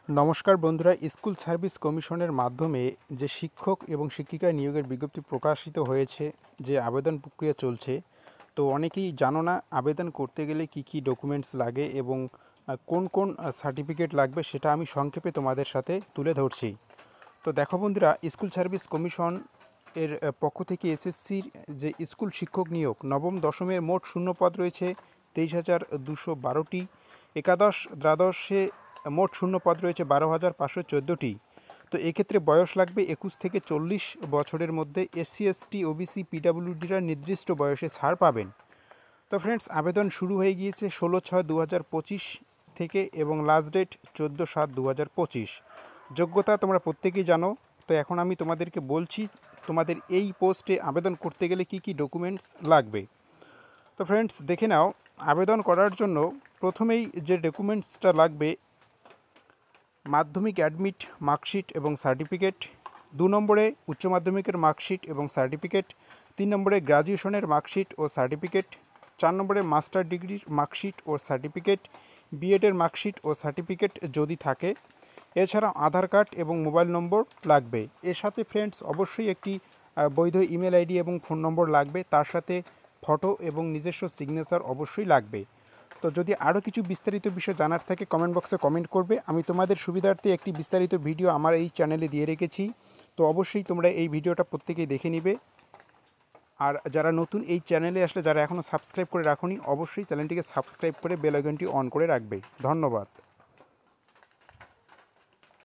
নমস্কার বন্ধুরা, school service কমিশনের মাধ্যমে যে শিক্ষক এবং শিক্ষিকা নিয়োগের বিজ্ঞপ্তি প্রকাশিত হয়েছে, যে আবেদন প্রক্রিয়া চলছে, তো অনেকেই জানো না আবেদন করতে গেলে কি কি ডকুমেন্টস লাগে এবং কোন কোন সার্টিফিকেট লাগবে, সেটা আমি সংক্ষেপে তোমাদের সাথে তুলে ধরছি। তো দেখো বন্ধুরা, স্কুল সার্ভিস কমিশন এর পক্ষ থেকে এসএসসির যে স্কুল শিক্ষক নিয়োগ নবম দশমের মোট শূন্যপদ রয়েছে 23,212টি। একাদশ দ্বাদশে মোট শূন্যপদ রয়েছে 12,514টি। তো এক্ষেত্রে বয়স লাগবে 21 থেকে 40 বছরের মধ্যে। এসসি এসটি ওবিসি পিডাব্লিউডিরা নির্দিষ্ট বয়সে ছাড় পাবেন। তো ফ্রেন্ডস, আবেদন শুরু হয়ে গিয়েছে 16/6/2025 থেকে এবং লাস্ট ডেট 14/7/2025। যোগ্যতা তোমরা প্রত্যেকেই জানো। তো এখন আমি তোমাদেরকে বলছি তোমাদের এই পোস্টে আবেদন করতে গেলে কি কি ডকুমেন্টস লাগবে। তো ফ্রেন্ডস, দেখে নাও। আবেদন করার জন্য প্রথমেই যে ডকুমেন্টসটা লাগবে, মাধ্যমিক অ্যাডমিট মার্কশিট এবং সার্টিফিকেট। 2 নম্বরে উচ্চ মাধ্যমিকের মার্কশিট এবং সার্টিফিকেট। 3 নম্বরে গ্র্যাজুয়েশনের মার্কশিট ও সার্টিফিকেট। 4 নম্বরে মাস্টার ডিগ্রির মার্কশিট ও সার্টিফিকেট, বিএডের মার্কশিট ও সার্টিফিকেট যদি থাকে। এছাড়া আধার কার্ড এবং মোবাইল নম্বর লাগবে। এর সাথে ফ্রেন্ডস অবশ্যই একটি বৈধ ইমেল আইডি এবং ফোন নম্বর লাগবে। তার সাথে ফটো এবং নিজস্ব সিগনেচার অবশ্যই লাগবে। তো যদি আরও কিছু বিস্তারিত বিষয় জানার থাকে কমেন্ট বক্সে কমেন্ট করবে। আমি তোমাদের সুবিধার্থে একটি বিস্তারিত ভিডিও আমার এই চ্যানেলে দিয়ে রেখেছি। তো অবশ্যই তোমরা এই ভিডিওটা প্রত্যেকেই দেখে নিবে। আর যারা নতুন এই চ্যানেলে আসলে, যারা এখনও সাবস্ক্রাইব করে রাখোনি, অবশ্যই চ্যানেলটিকে সাবস্ক্রাইব করে বেল আইকনটি অন করে রাখবে। ধন্যবাদ।